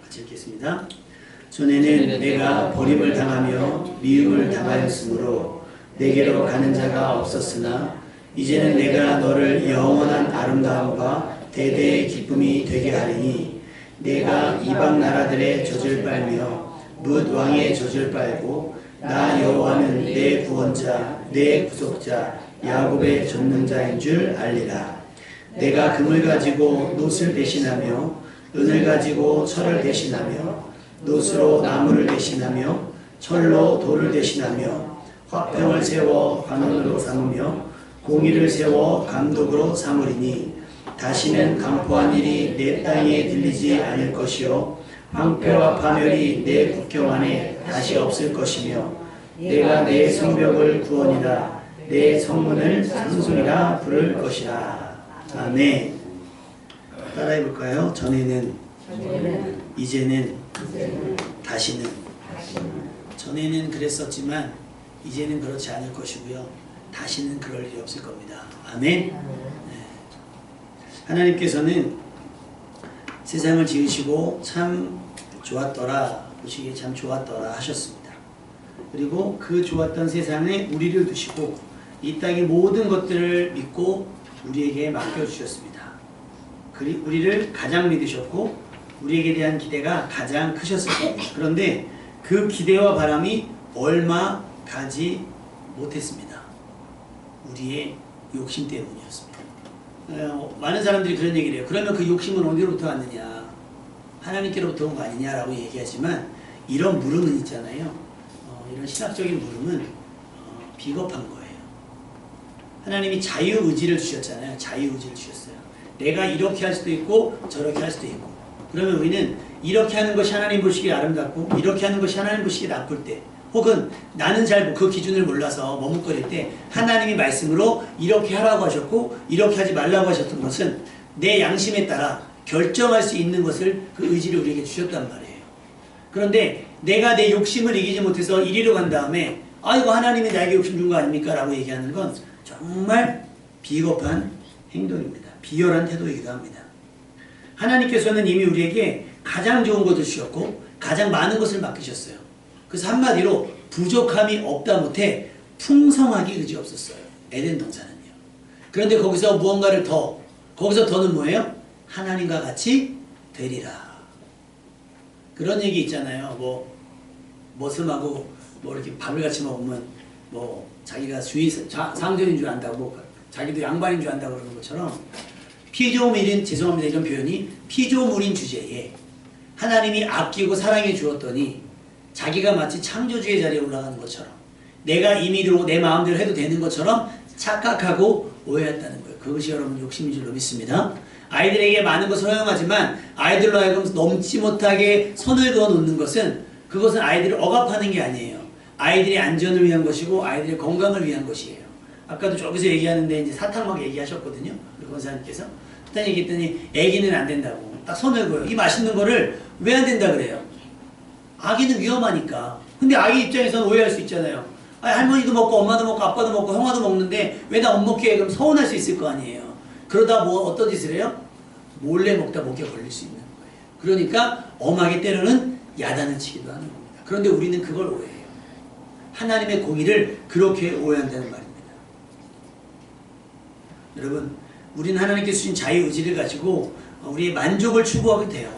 같이 읽겠습니다. 전에는 내가 버림을 당하며 미움을 당하였으므로 내게로 가는 자가 없었으나 이제는 내가 너를 영원한 아름다움과 대대의 기쁨이 되게 하리니 내가 이방 나라들의 젖을 빨며 뭇 왕의 젖을 빨고 나 여호와는 내 구원자 내 구속자 야곱의 전능자인 줄 알리라. 내가 금을 가지고 놋을 대신하며 은을 가지고 철을 대신하며 놋으로 나무를 대신하며 철로 돌을 대신하며 화평을 세워 관원으로 삼으며 공의를 세워 감독으로 삼으리니 다시는 강포한 일이 내 땅에 들리지 않을 것이요 황폐와 파멸이 내 국경 안에 다시 없을 것이며 내가 내 성벽을 구원이라 내 성문을 산소리라 부를 것이라. 아멘. 따라해 볼까요? 전에는, 이제는, 다시는. 전에는 그랬었지만 이제는 그렇지 않을 것이고요. 다시는 그럴 일이 없을 겁니다. 아멘. 네. 하나님께서는 세상을 지으시고 참 좋았더라, 보시기에 참 좋았더라 하셨습니다. 그리고 그 좋았던 세상에 우리를 두시고 이 땅의 모든 것들을 믿고 우리에게 맡겨주셨습니다. 우리를 가장 믿으셨고 우리에게 대한 기대가 가장 크셨을 겁니다. 그런데 그 기대와 바람이 얼마 가지 못했습니다. 우리의 욕심 때문이었습니다. 많은 사람들이 그런 얘기를 해요. 그러면 그 욕심은 어디로부터 왔느냐? 하나님께로부터 온 거 아니냐라고 얘기하지만 이런 물음은 있잖아요. 이런 신학적인 물음은 비겁한 거예요. 하나님이 자유의지를 주셨잖아요. 자유의지를 주셨어요. 내가 이렇게 할 수도 있고 저렇게 할 수도 있고. 그러면 우리는 이렇게 하는 것이 하나님 보시기에 아름답고 이렇게 하는 것이 하나님 보시기에 나쁠 때, 혹은 나는 잘 그 기준을 몰라서 머뭇거릴 때 하나님이 말씀으로 이렇게 하라고 하셨고 이렇게 하지 말라고 하셨던 것은 내 양심에 따라 결정할 수 있는 것을, 그 의지를 우리에게 주셨단 말이에요. 그런데 내가 내 욕심을 이기지 못해서 이리로 간 다음에 이거 하나님이 나에게 욕심 준 거 아닙니까? 라고 얘기하는 건 정말 비겁한 행동입니다. 비열한 태도이기도 합니다. 하나님께서는 이미 우리에게 가장 좋은 것을 주셨고 가장 많은 것을 맡기셨어요. 그래서 한마디로 부족함이 없다 못해 풍성하기 의지없었어요. 에덴 동산은요. 그런데 거기서 무언가를 거기서 더는 뭐예요? 하나님과 같이 되리라. 그런 얘기 있잖아요. 머슴하고 이렇게 밥을 같이 먹으면 자기가 상전인 줄 안다고, 자기도 양반인 줄 안다고 그러는 것처럼, 피조물인, 죄송합니다 이런 표현이, 피조물인 주제에 하나님이 아끼고 사랑해 주었더니 자기가 마치 창조주의 자리에 올라가는 것처럼, 내가 임의로 내 마음대로 해도 되는 것처럼 착각하고 오해했다는 거예요. 그것이 여러분 욕심인 줄로 믿습니다. 아이들에게 많은 것을 허용하지만 아이들로 하여금 넘지 못하게 선을 그어 놓는 것은, 그것은 아이들을 억압하는 게 아니에요. 아이들의 안전을 위한 것이고 아이들의 건강을 위한 것이에요. 아까도 저기서 얘기하는데 이제 사탕 막 얘기하셨거든요. 우리 권사님께서 사탕 얘기했더니 애기는 안 된다고 딱 선을 그어요. 이 맛있는 거를 왜 안 된다 그래요? 아기는 위험하니까. 근데 아기 입장에서는 오해할 수 있잖아요. 할머니도 먹고 엄마도 먹고 아빠도 먹고 형아도 먹는데 왜 나 못 먹게 해? 그럼 서운할 수 있을 거 아니에요. 그러다 어떤 짓을 해요? 몰래 먹다 목에 걸릴 수 있는 거예요. 그러니까 엄하게 때로는 야단을 치기도 하는 겁니다. 그런데 우리는 그걸 오해해요. 하나님의 공의를 그렇게 오해한다는 말입니다. 여러분, 우리는 하나님께서 주신 자유의지를 가지고 우리의 만족을 추구하게 돼요.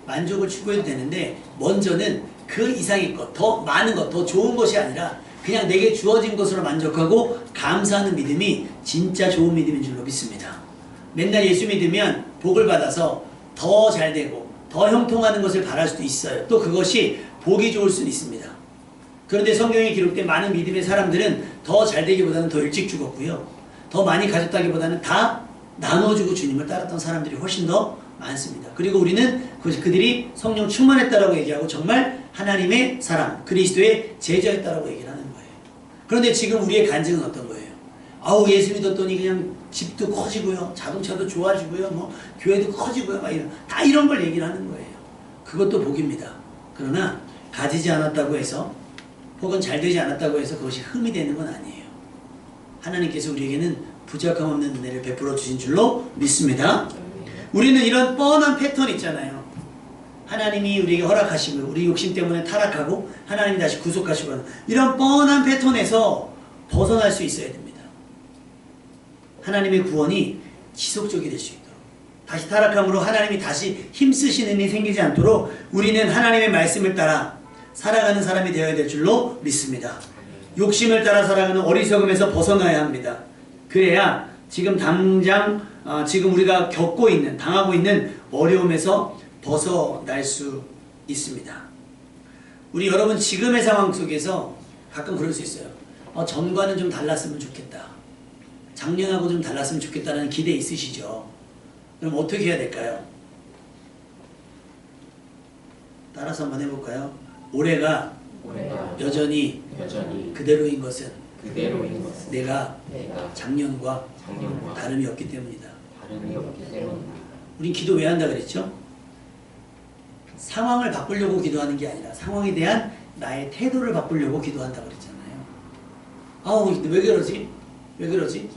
만족을 추구해도 되는데 먼저는 그 이상의 것, 더 많은 것, 더 좋은 것이 아니라 그냥 내게 주어진 것으로 만족하고 감사하는 믿음이 진짜 좋은 믿음인 줄로 믿습니다. 맨날 예수 믿으면 복을 받아서 더 잘되고 더 형통하는 것을 바랄 수도 있어요. 또 그것이 복이 좋을 수는 있습니다. 그런데 성경에 기록된 많은 믿음의 사람들은 더 잘되기보다는 더 일찍 죽었고요. 더 많이 가졌다기보다는 다 나눠주고 주님을 따랐던 사람들이 훨씬 더 많습니다. 그리고 우리는 그들이 성령 충만했다라고 얘기하고 정말 하나님의 사람, 그리스도의 제자였다라고 얘기를 하는 거예요. 그런데 지금 우리의 간증은 어떤 거예요? 예수 믿었더니 그냥 집도 커지고요, 자동차도 좋아지고요, 교회도 커지고요, 다 이런 걸 얘기를 하는 거예요. 그것도 복입니다. 그러나 가지지 않았다고 해서, 혹은 잘 되지 않았다고 해서 그것이 흠이 되는 건 아니에요. 하나님께서 우리에게는 부족함 없는 은혜를 베풀어 주신 줄로 믿습니다. 우리는 이런 뻔한 패턴 있잖아요. 하나님이 우리에게 허락하시고 우리 욕심 때문에 타락하고 하나님이 다시 구속하시고 하는 이런 뻔한 패턴에서 벗어날 수 있어야 됩니다. 하나님의 구원이 지속적이 될 수 있도록 다시 타락함으로 하나님이 다시 힘쓰시는 일이 생기지 않도록 우리는 하나님의 말씀을 따라 살아가는 사람이 되어야 될 줄로 믿습니다. 욕심을 따라 살아가는 어리석음에서 벗어나야 합니다. 그래야 지금 당장 지금 우리가 겪고 있는 당하고 있는 어려움에서 벗어날 수 있습니다. 우리 여러분 지금의 상황 속에서 가끔 그럴 수 있어요. 전과는 좀 달랐으면 좋겠다. 작년하고 좀 달랐으면 좋겠다는 기대 있으시죠? 그럼 어떻게 해야 될까요? 따라서 한번 해볼까요? 올해가 여전히 그대로인 것은 내가 작년과 다름이 없기 때문이다. 우린 기도 왜 한다 그랬죠? 상황을 바꾸려고 기도하는 게 아니라 상황에 대한 나의 태도를 바꾸려고 기도한다 그랬잖아요. 아우 왜 그러지? 왜 그러지?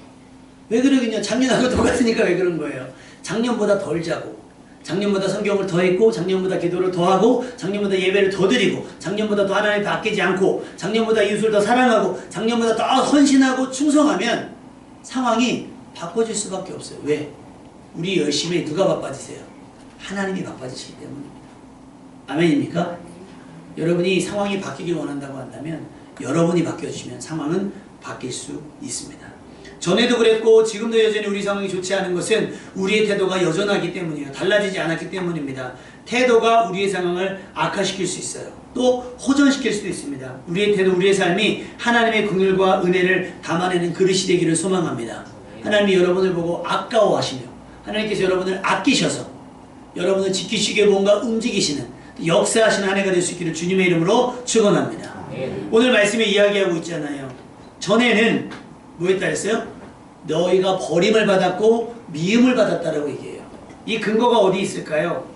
왜 그러겠냐? 작년하고 똑같으니까 왜 그런 거예요? 작년보다 덜 자고 작년보다 성경을 더 읽고 작년보다 기도를 더 하고 작년보다 예배를 더 드리고 작년보다 더 하나님 아끼지 않고 작년보다 이웃을 더 사랑하고 작년보다 더 헌신하고 충성하면 상황이 바꿔질 수밖에 없어요. 왜? 우리 열심히 누가 바빠지세요? 하나님이 바빠지시기 때문입니다. 아멘입니까? 여러분이 상황이 바뀌길 원한다고 한다면 여러분이 바뀌어주시면 상황은 바뀔 수 있습니다. 전에도 그랬고 지금도 여전히 우리 상황이 좋지 않은 것은 우리의 태도가 여전하기 때문이에요. 달라지지 않았기 때문입니다. 태도가 우리의 상황을 악화시킬 수 있어요. 또 호전시킬 수도 있습니다. 우리의 태도, 우리의 삶이 하나님의 긍휼과 은혜를 담아내는 그릇이 되기를 소망합니다. 하나님이 여러분을 보고 아까워하시며 하나님께서 여러분을 아끼셔서 여러분을 지키시기에 뭔가 움직이시는 역사하시는 한 해가 될 수 있기를 주님의 이름으로 축원합니다. 오늘 말씀에 이야기하고 있잖아요. 전에는 뭐 했다 그랬어요? 너희가 버림을 받았고 미움을 받았다라고 얘기해요. 이 근거가 어디 있을까요?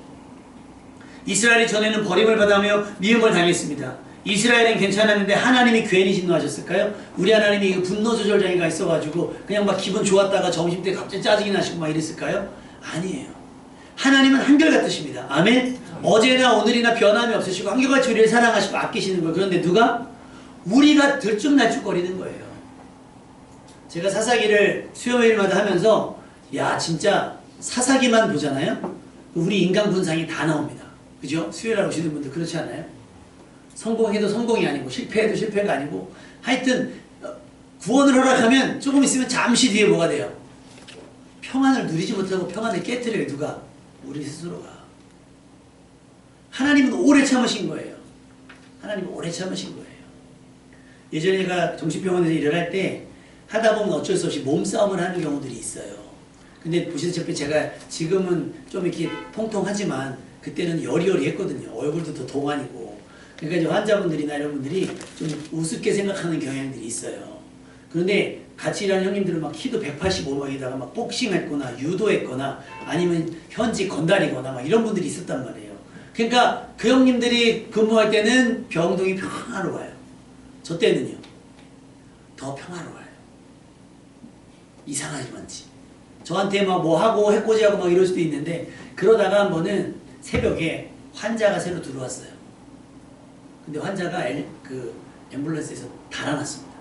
이스라엘이 전에는 버림을 받으며 미움을 당했습니다. 이스라엘은 괜찮았는데 하나님이 괜히 진노하셨을까요? 우리 하나님이 분노 조절 장애가 있어가지고 그냥 막 기분 좋았다가 점심때 갑자기 짜증이 나시고 막 이랬을까요? 아니에요. 하나님은 한결같으십니다. 아멘? 어제나 오늘이나 변함이 없으시고 한결같이 우리를 사랑하시고 아끼시는 거예요. 그런데 누가? 우리가 들쭉날쭉거리는 거예요. 제가 사사기를 수요일마다 하면서 야 진짜 사사기만 보잖아요. 우리 인간 군상이 다 나옵니다. 그죠? 수요일날 오시는 분들 그렇지 않아요? 성공해도 성공이 아니고 실패해도 실패가 아니고 하여튼 구원을 허락하면 조금 있으면 잠시 뒤에 뭐가 돼요? 평안을 누리지 못하고 평안을 깨트려요. 누가? 우리 스스로가. 하나님은 오래 참으신 거예요. 하나님은 오래 참으신 거예요. 예전에 제가 정신병원에서 일을 할 때 하다 보면 어쩔 수 없이 몸싸움을 하는 경우들이 있어요. 근데 보시다시피 제가 지금은 좀 이렇게 통통하지만 그때는 여리여리했거든요. 얼굴도 더 동안이고. 그러니까 이제 환자분들이나 이런 분들이 좀 우습게 생각하는 경향들이 있어요. 그런데 같이 일하는 형님들은 막 키도 185막에다가 막 복싱했거나 유도했거나 아니면 현지 건달이거나 막 이런 분들이 있었단 말이에요. 그러니까 그 형님들이 근무할 때는 병동이 평화로워요. 저 때는요. 더 평화로워요. 이상하지만지. 저한테 막 뭐 하고 해코지하고 막 이럴 수도 있는데 그러다가 한 번은 새벽에 환자가 새로 들어왔어요. 근데 환자가 앰뷸런스에서 달아났습니다.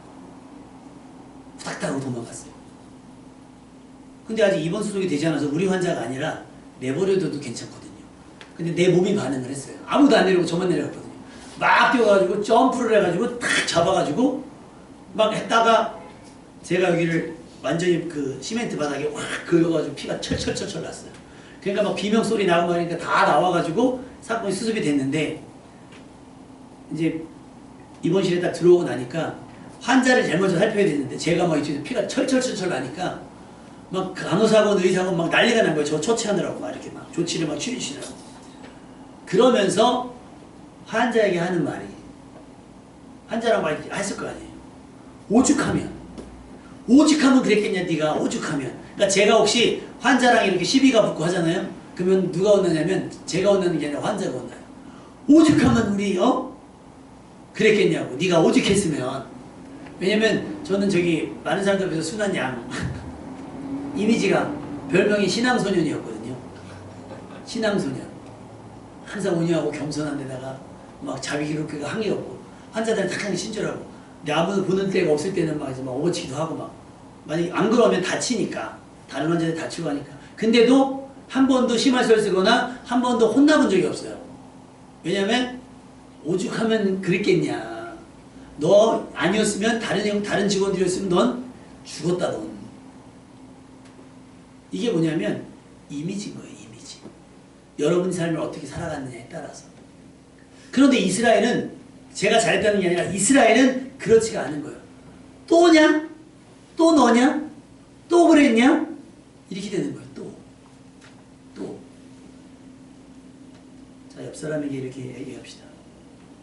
후닥닥 하고 도망갔어요. 근데 아직 입원 수속이 되지 않아서 우리 환자가 아니라 내버려둬도 괜찮거든요. 근데 내 몸이 반응을 했어요. 아무도 안 내려오고 저만 내려갔거든요. 막 뛰어가지고 점프를 해가지고 탁 잡아가지고 막 했다가 제가 여기를 완전히 그 시멘트 바닥에 확 그어가지고 피가 철철철철 났어요. 그러니까 막 비명소리 나고 하니까 다 나와가지고 사건이 수습이 됐는데 이제 입원실에 딱 들어오고 나니까 환자를 제일 먼저 살펴야 되는데 제가 막 이쪽에서 피가 철철철철 나니까 막 간호사고 의사고 막 난리가 난 거예요. 저 처치하느라고 막 이렇게 막 조치를 막 취해주시느라고. 그러면서 환자에게 하는 말이 환자랑 말 했을 거 아니에요. 오죽하면 그랬겠냐 네가 오죽하면. 그러니까 제가 혹시 환자랑 이렇게 시비가 붙고 하잖아요. 그러면 누가 혼나냐면 제가 혼나는 게 아니라 환자가 혼나요. 오죽하면 우리 그랬겠냐고. 네가 오죽했으면. 왜냐면 저는 저기 많은 사람들 앞에서 순한 양 이미지가 별명이 신앙소년이었거든요. 신앙소년. 항상 온유하고 겸손한 데다가 막 자비 기록회가 항의 없고 환자들은 착하게 친절하고 근데 아무도 보는 데가 없을 때는 막 업어치기도 하고 막 만약에 안 그러면 다치니까 다른 환자들 다치고 하니까 근데도 한 번도 심할서를 쓰거나 한 번도 혼나본 적이 없어요. 왜냐면 오죽하면 그랬겠냐. 너 아니었으면 다른 직원들이었으면 넌 죽었다 넌. 이게 뭐냐면 이미지인 거예요. 이미지. 여러분 삶을 어떻게 살아갔느냐에 따라서. 그런데 이스라엘은 제가 잘했다는 게 아니라 이스라엘은 그렇지가 않은 거예요. 또냐? 또 너냐? 또 그랬냐? 이렇게 되는 거예요. 또. 자, 옆 사람에게 이렇게 얘기합시다.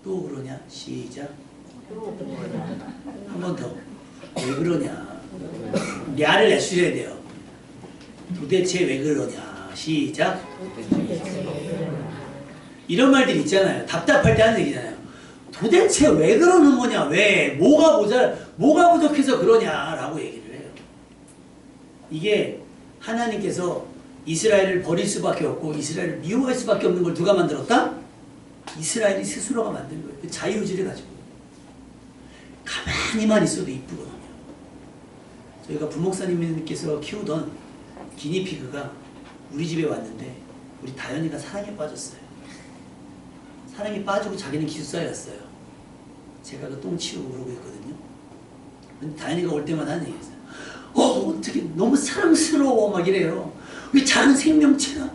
또 그러냐? 시작. 한 번 더. 왜 그러냐? 야를 내주셔야 돼요. 도대체 왜 그러냐? 시작. 이런 말들 있잖아요. 답답할 때 하는 얘기잖아요. 도대체 왜 그러는 거냐? 왜? 뭐가 부족해서 그러냐라고 얘기를 해요. 이게 하나님께서 이스라엘을 버릴 수밖에 없고 이스라엘을 미워할 수밖에 없는 걸 누가 만들었다? 이스라엘이 스스로가 만든 거예요. 그 자유의지를 가지고. 가만히만 있어도 이쁘거든요. 저희가 부목사님께서 키우던 기니피그가 우리 집에 왔는데 우리 다현이가 사랑에 빠졌어요. 사랑에 빠지고 자기는 기숙사에 갔어요. 제가 그 똥 치우고 그러고 있거든요. 근데 다현이가 올 때마다 하는 얘기였어요. 어떻게 너무 사랑스러워 막 이래요. 왜 작은 생명체가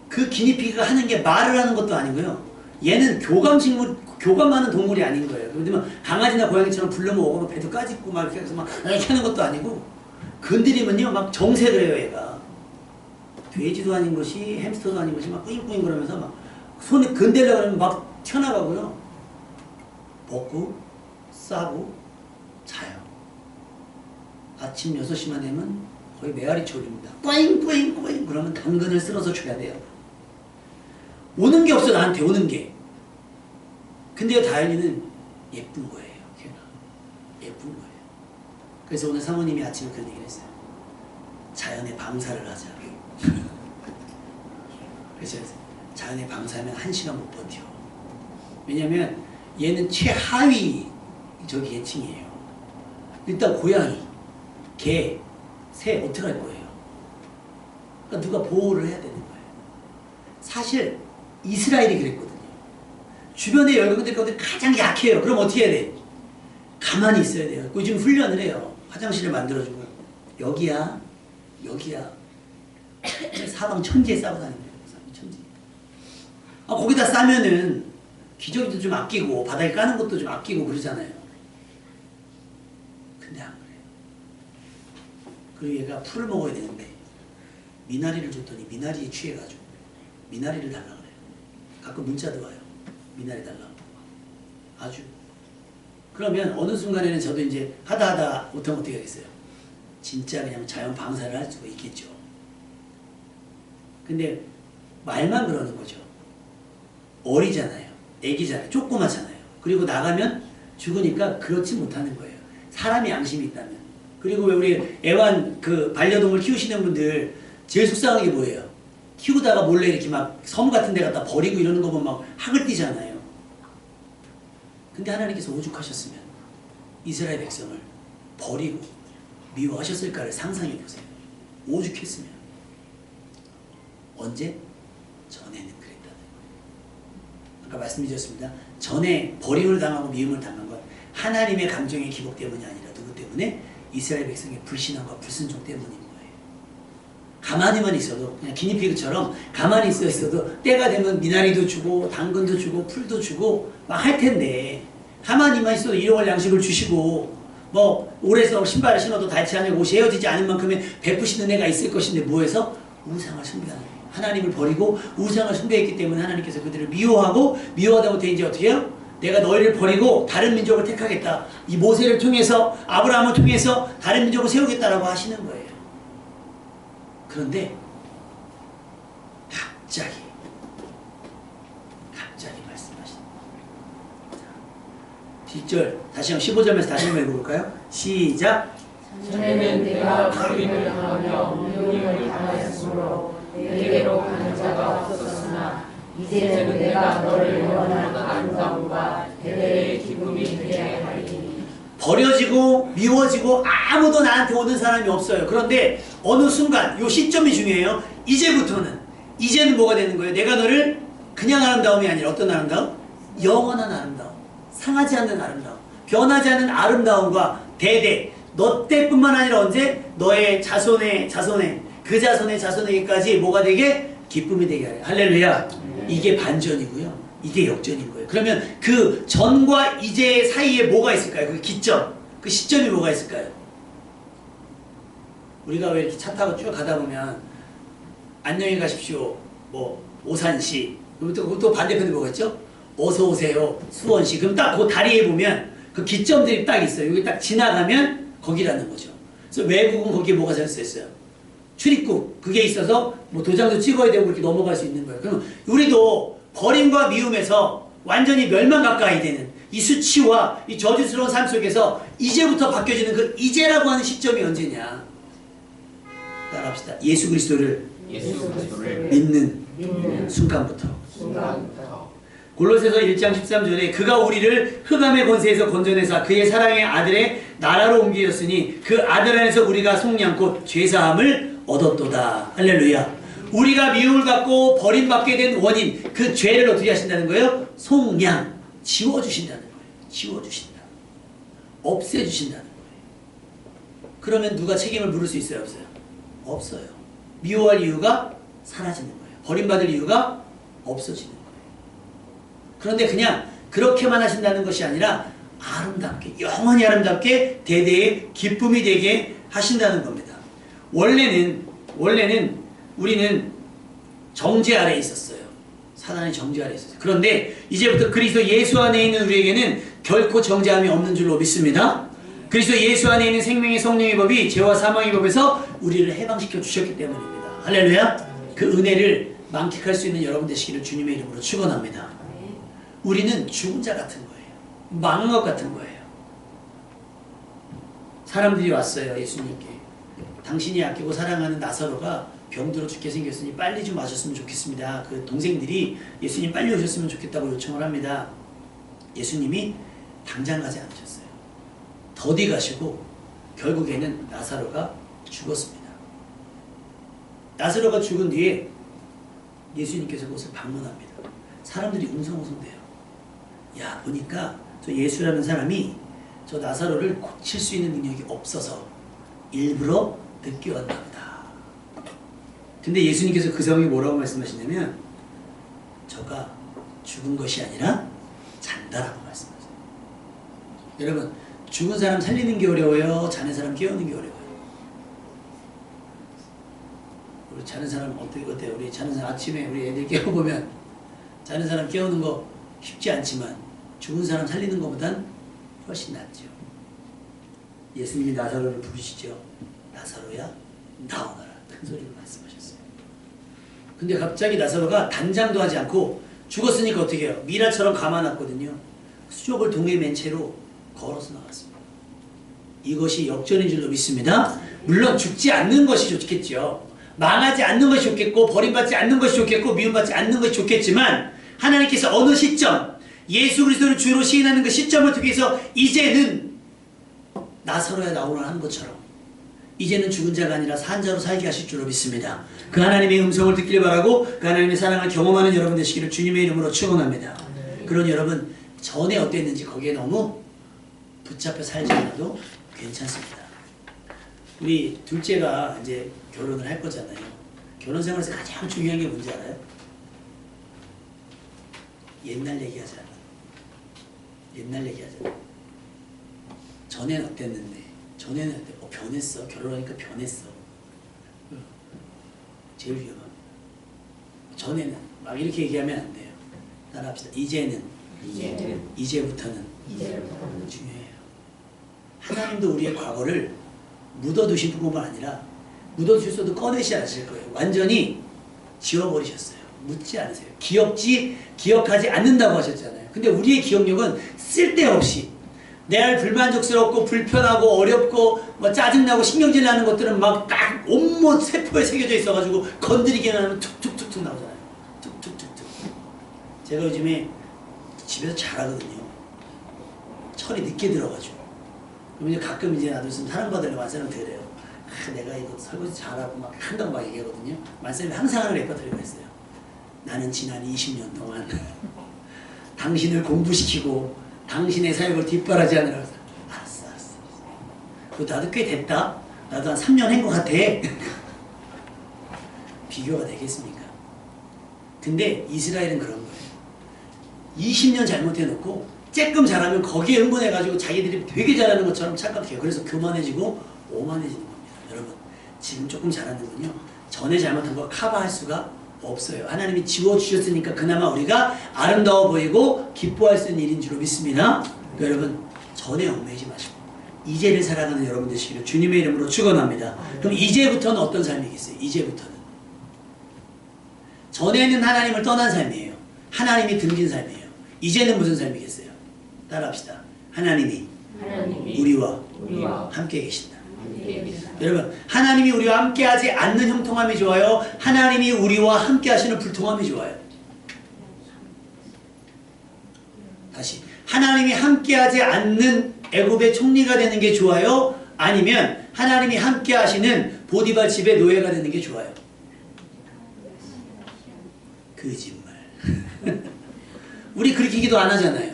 그 기니피그가 하는 게 말을 하는 것도 아니고요. 얘는 교감 많은 동물이 아닌 거예요. 그러면 강아지나 고양이처럼 불러면 오고 배도 까짓고 막 이렇게 해서 막 이렇게 하는 것도 아니고 건드리면요 막 정색을 해요 얘가. 돼지도 아닌 것이 햄스터도 아닌 것이 막 꾸잉꾸잉 그러면서 막 손에 건들려고 하면 막 튀어나가고요. 먹고 싸고 자요. 아침 6시만 되면 거의 메아리 쳐올립니다. 꾸잉꾸잉꾸잉 그러면 당근을 쓸어서 줘야 돼요. 오는 게 없어 나한테 오는 게. 근데 다현이는 예쁜 거예요. 걔가. 예쁜 거예요. 그래서 오늘 사모님이 아침에 그런 얘기를 했어요. 자연의 방사를 하자. 그래서 자연의 방사하면 1시간 못 버텨. 왜냐면 얘는 최하위 저기 계층이에요. 일단 고양이, 개, 새 어떻게 할 거예요? 그러니까 누가 보호를 해야 되는 거예요. 사실 이스라엘이 그랬거든요. 주변의 열강들 가운데 가장 약해요. 그럼 어떻게 해야 돼? 가만히 있어야 돼요. 그 지금 훈련을 해요. 화장실을 만들어주고 여기야. 사방 천지에 싸고 다니는 거예요. 천지. 거기다 싸면은 기저귀도 좀 아끼고 바닥에 까는 것도 좀 아끼고 그러잖아요. 근데 안 그래요. 그리고 얘가 풀을 먹어야 되는데 미나리를 줬더니 미나리에 취해가지고 미나리를 달라고 그래요. 가끔 문자도 와요. 미나리 달라고. 아주. 그러면 어느 순간에는 저도 이제 하다 못하면 어떻게 하겠어요? 진짜 그냥 자연 방사를 할 수가 있겠죠. 근데 말만 그러는 거죠. 어리잖아요. 애기잖아요. 조그맣잖아요. 그리고 나가면 죽으니까 그렇지 못하는 거예요. 사람이 양심이 있다면. 그리고 왜 우리 애완 그 반려동물 키우시는 분들 제일 속상한 게 뭐예요? 키우다가 몰래 이렇게 막 섬 같은 데 갖다 버리고 이러는 거 보면 막 학을 띠잖아요. 근데 하나님께서 오죽하셨으면 이스라엘 백성을 버리고 미워하셨을까를 상상해 보세요. 오죽했으면. 언제? 전에는 그랬다는 거예요. 아까 말씀드렸습니다. 전에 버림을 당하고 미움을 당한 건 하나님의 감정의 기복 때문이 아니라 누구 때문에? 이스라엘 백성의 불신앙과 불순종 때문인 거예요. 가만히만 있어도 그냥 기니피그처럼 가만히 있어도 때가 되면 미나리도 주고 당근도 주고 풀도 주고 막 할 텐데 가만히만 있어도 일용할 양식을 주시고 뭐 오래서 신발을 신어도 닳지 않을 옷이 헤어지지 않은 만큼의 베푸시는 애가 있을 것인데 뭐해서? 우상을 숭배하는 거예요. 하나님을 버리고 우상을 숭배했기 때문에 하나님께서 그들을 미워하다 못해 이제 어떻게 해요? 내가 너희를 버리고 다른 민족을 택하겠다. 이 모세를 통해서 아브라함을 통해서 다른 민족을 세우겠다라고 하시는 거예요. 그런데 갑자기 말씀하시는 거예요. 뒷절 다시 한번 15절에서 다시 한번 읽어볼까요? 시작. 전에는 내가 버림을 당하며 미움을 당하였으므로 내게로 가는 자가 없었으나 이제는 내가 너를 영원한 아름다움과 대대의 기쁨이 되게 하리니. 버려지고 미워지고 아무도 나한테 오는 사람이 없어요. 그런데 어느 순간 요 시점이 중요해요. 이제는 뭐가 되는 거예요? 내가 너를 그냥 아름다움이 아니라 어떤 아름다움? 영원한 아름다움, 상하지 않는 아름다움, 변하지 않는 아름다움과 대대, 너 때뿐만 아니라 언제? 너의 자손의 그 자손의 자손에게까지 뭐가 되게? 기쁨이 되게 하래. 할렐루야. 이게 반전이고요, 이게 역전인 거예요. 그러면 그 전과 이제 사이에 뭐가 있을까요? 그 기점, 그 시점이 뭐가 있을까요? 우리가 왜 이렇게 차 타고 쭉 가다 보면 안녕히 가십시오, 뭐 오산시, 또 반대편에 뭐가 있죠? 어서 오세요, 수원시. 그럼 딱 그 다리에 보면 그 기점들이 딱 있어요. 여기 딱 지나가면 거기라는 거죠. 그래서 외국은 거기에 뭐가 적혀 있어요? 출입국. 그게 있어서 뭐 도장도 찍어야 되고 이렇게 넘어갈 수 있는 거예요. 그럼 우리도 버림과 미움에서 완전히 멸망 가까이 되는 이 수치와 이 저주스러운 삶 속에서 이제부터 바뀌어지는 그 이제라고 하는 시점이 언제냐? 따라합시다. 예수 그리스도를 믿는 순간부터. 골로새서 1장 13절에 그가 우리를 흑암의 권세에서 건져내사 그의 사랑의 아들의 나라로 옮기셨으니 그 아들 안에서 우리가 속량 곧 죄사함을 얻었도다. 할렐루야. 우리가 미움을 받고 버림받게 된 원인, 그 죄를 어떻게 하신다는 거예요? 속량, 지워주신다는 거예요. 지워주신다. 없애주신다는 거예요. 그러면 누가 책임을 물을 수 있어요? 없어요? 없어요. 미워할 이유가 사라지는 거예요. 버림받을 이유가 없어지는 거예요. 그런데 그냥 그렇게만 하신다는 것이 아니라 아름답게, 영원히 아름답게 대대의 기쁨이 되게 하신다는 겁니다. 원래는 우리는 정죄 아래에 있었어요. 사단의 정죄 아래에 있었어요. 그런데 이제부터 그리스도 예수 안에 있는 우리에게는 결코 정죄함이 없는 줄로 믿습니다. 그리스도 예수 안에 있는 생명의 성령의 법이 죄와 사망의 법에서 우리를 해방시켜 주셨기 때문입니다. 할렐루야. 그 은혜를 만끽할 수 있는 여러분 되시기를 주님의 이름으로 축원합니다. 우리는 죽은 자 같은 거예요. 망한 것 같은 거예요. 사람들이 왔어요, 예수님께. 당신이 아끼고 사랑하는 나사로가 병들어 죽게 생겼으니 빨리 좀 와줬으면 좋겠습니다. 그 동생들이 예수님 빨리 오셨으면 좋겠다고 요청을 합니다. 예수님이 당장 가지 않으셨어요. 더디 가시고 결국에는 나사로가 죽었습니다. 나사로가 죽은 뒤에 예수님께서 그곳을 방문합니다. 사람들이 웅성웅성대요. 야, 보니까 저 예수라는 사람이 저 나사로를 고칠 수 있는 능력이 없어서 일부러 늦게 왔나 보다. 근데 예수님께서 그 상황에 뭐라고 말씀하시냐면 저가 죽은 것이 아니라 잔다라고 말씀하세요. 여러분, 죽은 사람 살리는 게 어려워요? 자는 사람 깨우는 게 어려워요? 우리 자는 사람 어때요? 우리 자는 사람 아침에 우리 애들 깨워보면 자는 사람 깨우는 거 쉽지 않지만 죽은 사람 살리는 것보단 훨씬 낫죠. 예수님이 나사로를 부르시죠. 나사로야 나오너라. 큰 소리로 말씀하셨어요. 근데 갑자기 나사로가 단장도 하지 않고 죽었으니까 어떻게 해요? 미라처럼 감아놨거든요. 수족을 동에 맨 채로 걸어서 나갔습니다. 이것이 역전인 줄로 믿습니다. 물론 죽지 않는 것이 좋겠죠. 망하지 않는 것이 좋겠고 버림받지 않는 것이 좋겠고 미움받지 않는 것이 좋겠지만 하나님께서 어느 시점 예수 그리스도를 주로 시인하는 그 시점을 통해서 이제는 나사로야 나오라 하는 것처럼 이제는 죽은 자가 아니라 산 자로 살게 하실 줄로 믿습니다. 그 하나님의 음성을 듣기를 바라고 그 하나님의 사랑을 경험하는 여러분 되시기를 주님의 이름으로 축원합니다. 그런 여러분 전에 어땠는지 거기에 너무 붙잡혀 살지 않아도 괜찮습니다. 우리 둘째가 이제 결혼을 할 거잖아요. 결혼 생활에서 가장 중요한 게 뭔지 알아요? 옛날 얘기하잖아. 옛날 얘기하잖아. 전에는 어땠는데? 전에는 어때? 변했어. 결혼하니까 변했어. 제일 위험한. 전에는 막 이렇게 얘기하면 안 돼요. 따라합시다. 이제부터는 중요해요. 하나님도 우리의 과거를 묻어두실 뿐만 아니라 묻어두셔도 꺼내시 않으실 거예요. 완전히 지워버리셨어요. 묻지 않으세요. 기억하지 않는다고 하셨잖아요. 근데 우리의 기억력은 쓸데없이 내 불만족스럽고 불편하고 어렵고 뭐 짜증나고 신경질 나는 것들은 막 딱 온몸 세포에 새겨져 있어가지고 건드리기만 하면 툭툭툭툭 나오잖아요. 툭툭툭툭. 제가 요즘에 집에서 잘하거든요. 철이 늦게 들어가지고. 그럼 이제 가끔 이제 나도 있으면 사랑받으려고 만사님한테 그래요. 내가 이거 설거지 잘하고 막 한다고 막 얘기하거든요. 만사님이 항상 하는 레퍼토리가 있어요. 나는 지난 20년 동안 당신을 공부시키고 당신의 사역을 뒷바라지하느라. 알았어. 그거 나도 꽤 됐다. 나도 한 3년 한 것 같아. 비교가 되겠습니까? 근데 이스라엘은 그런 거예요. 20년 잘못해놓고 쬐끔 잘하면 거기에 흥분해가지고 자기들이 되게 잘하는 것처럼 착각해요. 그래서 교만해지고 오만해지는 겁니다. 여러분, 지금 조금 잘하는군요. 전에 잘못한 거 커버할 수가 없어요. 하나님이 지워주셨으니까 그나마 우리가 아름다워 보이고 기뻐할 수 있는 일인 줄 믿습니다. 그러니까 여러분, 전에 얽매이지 마시고 이제를 살아가는 여러분 되시기를 주님의 이름으로 축원합니다. 그럼 이제부터는 어떤 삶이겠어요? 이제부터는 전에는 하나님을 떠난 삶이에요. 하나님이 등진 삶이에요. 이제는 무슨 삶이겠어요? 따라합시다. 하나님이 우리와 함께 계신다. 여러분, 하나님이 우리와 함께하지 않는 형통함이 좋아요? 하나님이 우리와 함께하시는 불통함이 좋아요? 다시, 하나님이 함께하지 않는 애굽의 총리가 되는 게 좋아요? 아니면 하나님이 함께하시는 보디발 집의 노예가 되는 게 좋아요? 거짓말. 우리 그렇게 기도 안 하잖아요.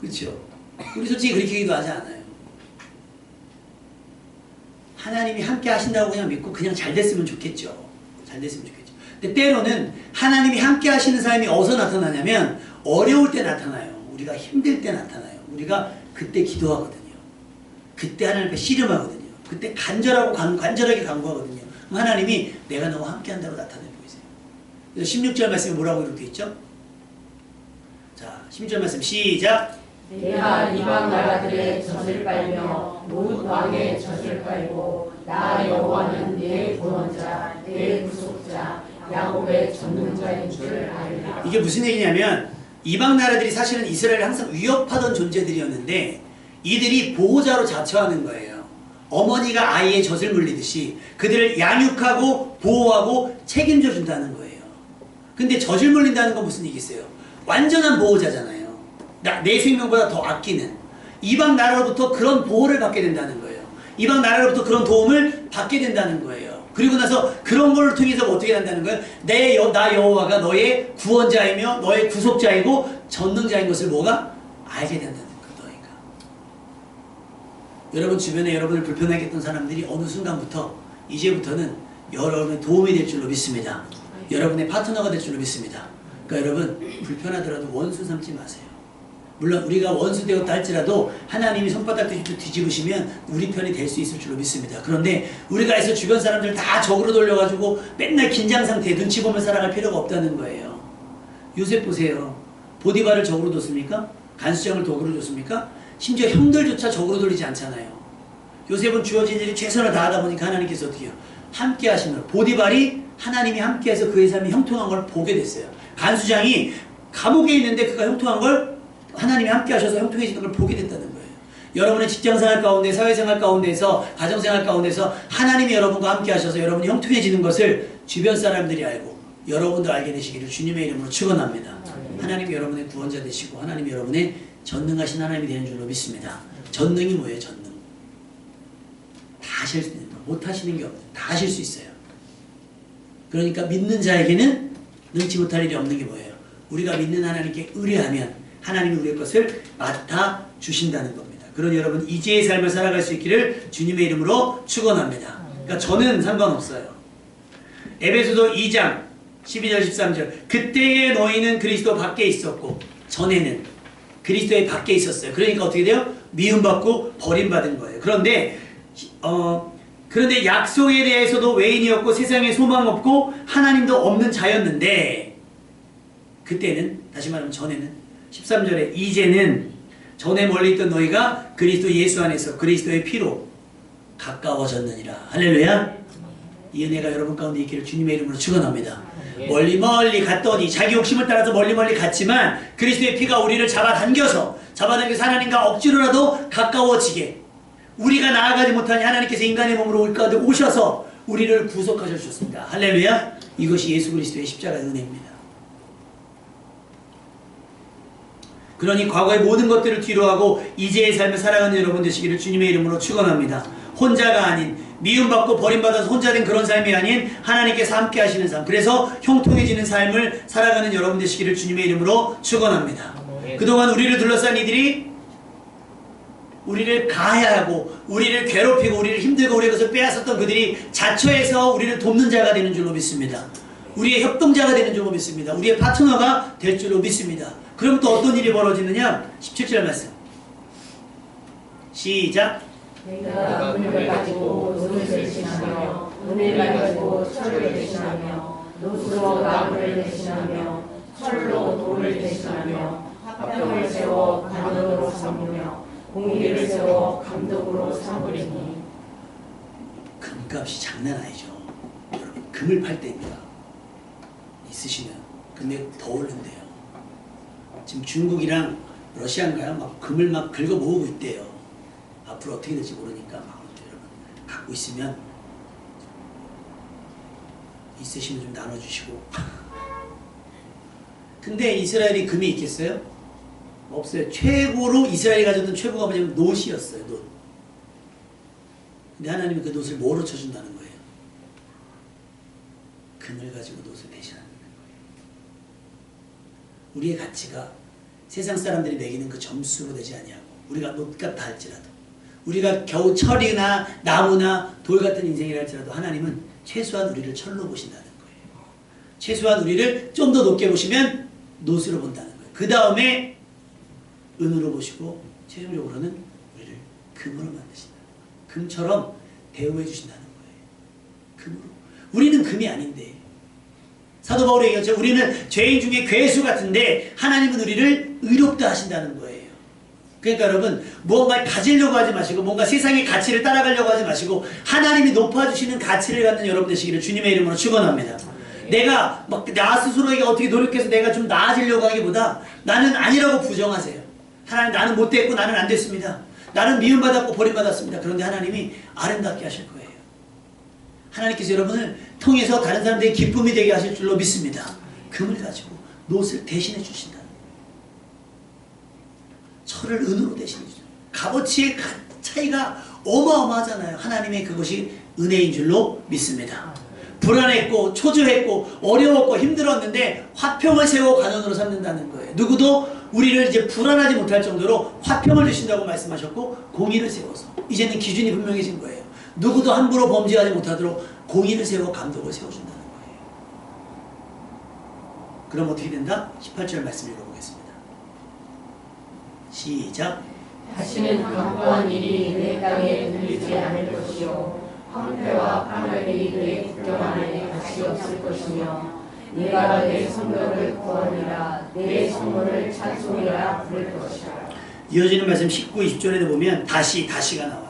그렇죠? 우리 솔직히 그렇게 기도 하지 않아요. 하나님이 함께 하신다고 그냥 믿고 그냥 잘 됐으면 좋겠죠. 잘 됐으면 좋겠죠. 근데 때로는 하나님이 함께 하시는 삶이 어디서 나타나냐면 어려울 때 나타나요. 우리가 힘들 때 나타나요. 우리가 그때 기도하거든요. 그때 하나님 앞에 씨름하거든요. 그때 간절하게 간구하거든요. 그럼 하나님이 내가 너와 함께 한다고 나타내고 계세요. 그래서 16절 말씀에 뭐라고 이렇게 있죠? 자, 16절 말씀 시작. 내가 이방 나라들의 젖을 빨며 온 왕의 젖을 빨고 나 여호와는 내 구원자 내 구속자 야곱의 전능자인 줄 알리라. 이게 무슨 얘기냐면 이방 나라들이 사실은 이스라엘을 항상 위협하던 존재들이었는데 이들이 보호자로 자처하는 거예요. 어머니가 아이의 젖을 물리듯이 그들을 양육하고 보호하고 책임져 준다는 거예요. 근데 젖을 물린다는 건 무슨 얘기겠어요? 완전한 보호자잖아요. 내 생명보다 더 아끼는 이방 나라로부터 그런 보호를 받게 된다는 거예요. 이방 나라로부터 그런 도움을 받게 된다는 거예요. 그리고 나서 그런 걸 통해서 어떻게 한다는 거예요? 나 여호와가 너의 구원자이며 너의 구속자이고 전능자인 것을 뭐가? 알게 된다는 거예요. 너희가. 여러분 주변에 여러분을 불편하게 했던 사람들이 어느 순간부터 이제부터는 여러분의 도움이 될 줄로 믿습니다. 여러분의 파트너가 될 줄로 믿습니다. 그러니까 여러분 불편하더라도 원수 삼지 마세요. 물론 우리가 원수 되었다 할지라도 하나님이 손바닥 뒤집으시면 우리 편이 될 수 있을 줄로 믿습니다. 그런데 우리가 해서 주변 사람들 다 적으로 돌려가지고 맨날 긴장 상태에 눈치 보며 살아갈 필요가 없다는 거예요. 요셉 보세요. 보디발을 적으로 뒀습니까? 간수장을 독으로 줬습니까? 심지어 형들조차 적으로 돌리지 않잖아요. 요셉은 주어진 일이 최선을 다하다 보니까 하나님께서 어떻게 해요? 함께 하시는 보디발이 하나님이 함께해서 그의 삶이 형통한 걸 보게 됐어요. 간수장이 감옥에 있는데 그가 형통한 걸 하나님이 함께 하셔서 형통해지는 걸 보게 됐다는 거예요. 여러분의 직장생활 가운데, 사회생활 가운데서, 가정생활 가운데서 하나님이 여러분과 함께 하셔서 여러분이 형통해지는 것을 주변 사람들이 알고 여러분도 알게 되시기를 주님의 이름으로 축원합니다. 하나님이 여러분의 구원자 되시고 하나님이 여러분의 전능하신 하나님이 되는 줄로 믿습니다. 전능이 뭐예요? 전능. 다 하실 수 있는 거. 못 하시는 게 없어요. 다 하실 수 있어요. 그러니까 믿는 자에게는 능치 못할 일이 없는 게 뭐예요? 우리가 믿는 하나님께 의뢰하면 하나님이 우리의 것을 맡아 주신다는 겁니다. 그러니 여러분 이제의 삶을 살아갈 수 있기를 주님의 이름으로 축원합니다. 그러니까 저는 상관없어요. 에베소서 2장 12절 13절 그때의 너희는 그리스도 밖에 있었고 전에는 그리스도의 밖에 있었어요. 그러니까 어떻게 돼요? 미움받고 버림받은 거예요. 그런데 약속에 대해서도 외인이었고 세상에 소망 없고 하나님도 없는 자였는데 그때는 다시 말하면 전에는 13절에 이제는 전에 멀리 있던 너희가 그리스도 예수 안에서 그리스도의 피로 가까워졌느니라. 할렐루야. 이 은혜가 여러분 가운데 있기를 주님의 이름으로 축원합니다. 멀리 갔더니 자기 욕심을 따라서 멀리 갔지만 그리스도의 피가 우리를 잡아당겨서 하나님과 억지로라도 가까워지게 우리가 나아가지 못하니 하나님께서 인간의 몸으로 올 가운데 오셔서 우리를 구속하셔 주셨습니다. 할렐루야. 이것이 예수 그리스도의 십자가의 은혜입니다. 그러니 과거의 모든 것들을 뒤로하고 이제의 삶을 살아가는 여러분 되시기를 주님의 이름으로 축원합니다. 혼자가 아닌, 미움받고 버림받아서 혼자 된 그런 삶이 아닌 하나님께서 함께 하시는 삶, 그래서 형통해지는 삶을 살아가는 여러분 되시기를 주님의 이름으로 축원합니다. 그동안 우리를 둘러싼 이들이 우리를 가해하고 우리를 괴롭히고 우리를 힘들고 우리의 것을 빼앗았던 그들이 자처해서 우리를 돕는 자가 되는 줄로 믿습니다. 우리의 협동자가 되는 줄로 믿습니다. 우리의 파트너가 될 줄로 믿습니다. 그럼 또 어떤 일이 벌어지느냐? 17절 말씀 시작. 내가 은을 가지고 노를 대신하며 은을 가지고 철을 대신하며 노수로 나무를 대신하며 철로 돌을 대신하며 화평을 세워 관원으로 삼으며 공의를 세워 감독으로 삼으리니. 금값이 장난 아니죠. 여러분 금을 팔 때입니다. 있으시면. 근데 더 오른대요. 지금 중국이랑 러시아인가요? 막 금을 막 긁어 모으고 있대요. 앞으로 어떻게 될지 모르니까 막 여러분 갖고 있으면 있으시면 좀 나눠주시고. 근데 이스라엘이 금이 있겠어요? 없어요. 최고로 이스라엘이 가졌던 최고가 뭐냐면 놋이었어요. 놋. 근데 하나님이 그 놋을 뭐로 쳐준다는 거예요? 금을 가지고 놋을 대신하는 거예요. 우리의 가치가 세상 사람들이 매기는 그 점수로 되지 아니하고 우리가 놋 같다 할지라도 우리가 겨우 철이나 나무나 돌 같은 인생이라 할지라도 하나님은 최소한 우리를 철로 보신다는 거예요. 최소한 우리를 좀 더 높게 보시면 놋으로 본다는 거예요. 그 다음에 은으로 보시고 최종적으로는 우리를 금으로 만드신다. 금처럼 대우해 주신다는 거예요. 금으로. 우리는 금이 아닌데 사도 바울이 얘기했죠. 우리는 죄인 중에 괴수 같은데 하나님은 우리를 의롭다 하신다는 거예요. 그러니까 여러분 무언가를 가지려고 하지 마시고 뭔가 세상의 가치를 따라가려고 하지 마시고 하나님이 높아주시는 가치를 갖는 여러분 되시기를 주님의 이름으로 축원합니다. 내가 막 나 스스로에게 어떻게 노력해서 내가 좀 나아지려고 하기보다 나는 아니라고 부정하세요. 하나님 나는 못됐고 나는 안 됐습니다. 나는 미움받았고 버림받았습니다. 그런데 하나님이 아름답게 하실 거예요. 하나님께서 여러분을 통해서 다른 사람들의 기쁨이 되게 하실 줄로 믿습니다. 금을 가지고 놋을 대신해 주신다. 철을 은으로 대신해 주신다. 값어치의 차이가 어마어마하잖아요. 하나님의 그것이 은혜인 줄로 믿습니다. 불안했고 초조했고 어려웠고 힘들었는데 화평을 세워 관원으로 삼는다는 거예요. 누구도 우리를 이제 불안하지 못할 정도로 화평을 주신다고 말씀하셨고 공의를 세워서 이제는 기준이 분명해진 거예요. 누구도 함부로 범죄하지 못하도록 공의를 세워 감독을 세워준다는 거예요. 그럼 어떻게 된다? 18절 말씀 읽어보겠습니다. 시작. 다시는 강고한 일이 내 땅에 들리지 않을 것이요 황폐와 파멸이 내 국경 안에 다시 없을 것이며 내가 내 성벽을 구하리라 내 성문을 찬송이라 부를 것이라. 이어지는 말씀 19, 20절에도 보면 다시가 나와요.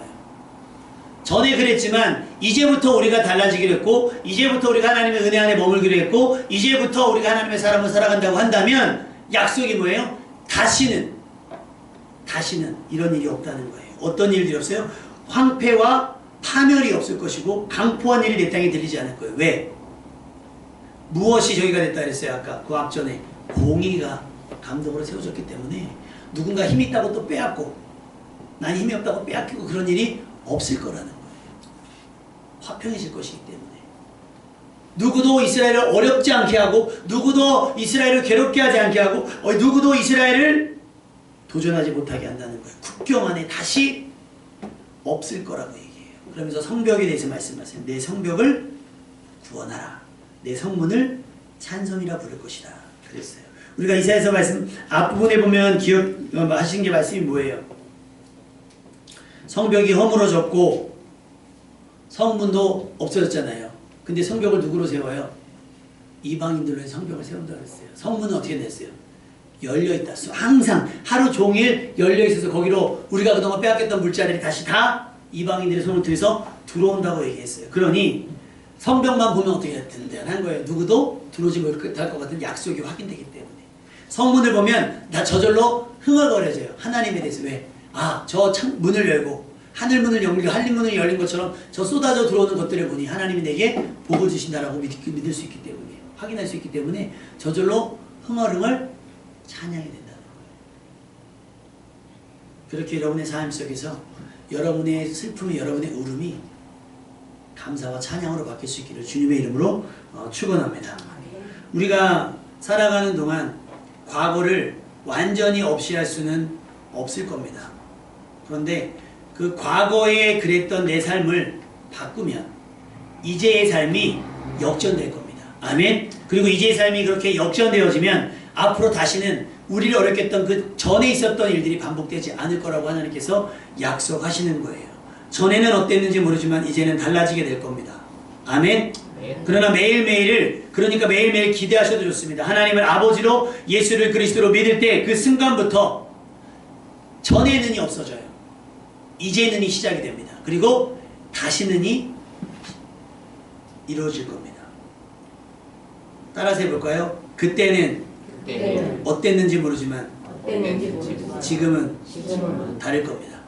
전에 그랬지만 이제부터 우리가 달라지기로 했고 이제부터 우리가 하나님의 은혜 안에 머물기로 했고 이제부터 우리가 하나님의 사람을 살아간다고 한다면 약속이 뭐예요? 다시는 이런 일이 없다는 거예요. 어떤 일들이 없어요? 황폐와 파멸이 없을 것이고 강포한 일이 내 땅에 들리지 않을 거예요. 왜? 무엇이 저기가 됐다 그랬어요? 아까 그 앞전에 공의가 감독으로 세워졌기 때문에 누군가 힘이 있다고 또 빼앗고 난 힘이 없다고 빼앗기고 그런 일이 없을 거라는 거예요. 화평해질 것이기 때문에 누구도 이스라엘을 어렵지 않게 하고 누구도 이스라엘을 괴롭게 하지 않게 하고 누구도 이스라엘을 도전하지 못하게 한다는 거예요. 국경 안에 다시 없을 거라고 얘기해요. 그러면서 성벽에 대해서 말씀하세요. 내 성벽을 구원하라. 내 성문을 찬송이라 부를 것이다. 그랬어요. 우리가 이사야서 말씀 앞부분에 보면 기억하신 게 말씀이 뭐예요? 성벽이 허물어졌고 성문도 없어졌잖아요. 근데 성벽을 누구로 세워요? 이방인들로 성벽을 세운다고 했어요. 성문은 어떻게 됐어요? 열려있다. 항상 하루 종일 열려있어서 거기로 우리가 그동안 빼앗겼던 물자들이 다시 다 이방인들의 손을 통해서 들어온다고 얘기했어요. 그러니 성벽만 보면 어떻게 된다는 거예요. 누구도 들어오지 못할 것 같은 약속이 확인되기 때문에. 성문을 보면 다 저절로 흥얼거려져요. 하나님에 대해서. 왜? 저 문을 열고 하늘문을 열고 한림문을 열린 것처럼 저 쏟아져 들어오는 것들을 보니 하나님이 내게 복을 주신다라고 믿을 수 있기 때문에 확인할 수 있기 때문에 저절로 흥얼흥얼 찬양이 된다는 거예요. 그렇게 여러분의 삶 속에서 여러분의 슬픔이 여러분의 울음이 감사와 찬양으로 바뀔 수 있기를 주님의 이름으로 축원합니다. 우리가 살아가는 동안 과거를 완전히 없이 할 수는 없을 겁니다. 그런데 그 과거에 그랬던 내 삶을 바꾸면 이제의 삶이 역전될 겁니다. 아멘. 그리고 이제의 삶이 그렇게 역전되어지면 앞으로 다시는 우리를 어렵게 했던 그 전에 있었던 일들이 반복되지 않을 거라고 하나님께서 약속하시는 거예요. 전에는 어땠는지 모르지만 이제는 달라지게 될 겁니다. 아멘. 그러나 매일매일을 그러니까 매일매일 기대하셔도 좋습니다. 하나님을 아버지로 예수를 그리스도로 믿을 때 그 순간부터 전에는이 없어져요. 이제는이 시작이 됩니다. 그리고 다시는이 이루어질 겁니다. 따라서 해볼까요? 그때는 어땠는지 모르지만 지금은 다를 겁니다.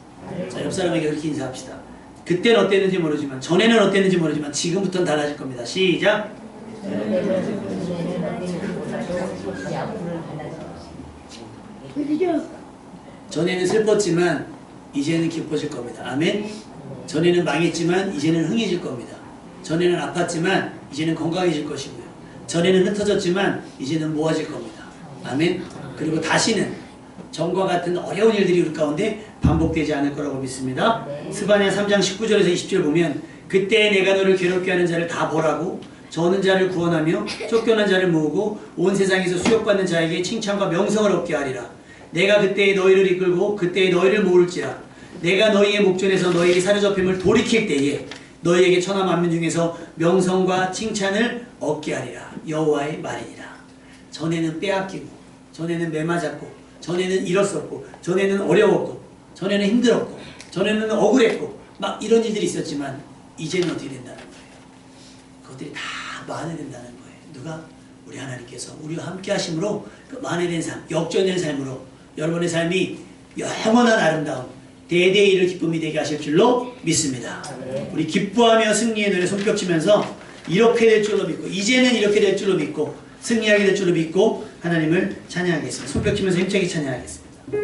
자, 옆 사람에게 그렇게 인사합시다. 그때는 어땠는지 모르지만 전에는 어땠는지 모르지만 지금부터는 달라질 겁니다. 시작. 전에는 슬펐지만 이제는 기뻐질 겁니다. 아멘. 전에는 망했지만 이제는 흥해질 겁니다. 전에는 아팠지만 이제는 건강해질 것이고요. 전에는 흩어졌지만 이제는 모아질 겁니다. 아멘. 그리고 다시는 전과 같은 어려운 일들이 우리 가운데 반복되지 않을 거라고 믿습니다. 스바냐 3장 19절에서 20절 보면 그때 내가 너를 괴롭게 하는 자를 다 보라고 저는 자를 구원하며 쫓겨난 자를 모으고 온 세상에서 수욕받는 자에게 칭찬과 명성을 얻게 하리라. 내가 그때에 너희를 이끌고 그때에 너희를 모을지라. 내가 너희의 목전에서 너희에게 사로잡힘을 돌이킬 때에 너희에게 천하 만민 중에서 명성과 칭찬을 얻게 하리라. 여호와의 말이니라. 전에는 빼앗기고 전에는 매맞았고 전에는 잃었었고 전에는 어려웠고 전에는 힘들었고 전에는 억울했고 막 이런 일들이 있었지만 이제는 어떻게 된다는 거예요? 그것들이 다 만회된다는 거예요. 누가? 우리 하나님께서 우리와 함께 하심으로 그 만회된 삶, 역전된 삶으로 여러분의 삶이 영원한 아름다움 대대이를 기쁨이 되게 하실 줄로 믿습니다. 우리 기뻐하며 승리의 노래 손뼉치면서 이렇게 될 줄로 믿고 이제는 이렇게 될 줄로 믿고 승리하게 될 줄로 믿고 하나님을 찬양하겠습니다. 손뼉치면서 힘차게 찬양하겠습니다.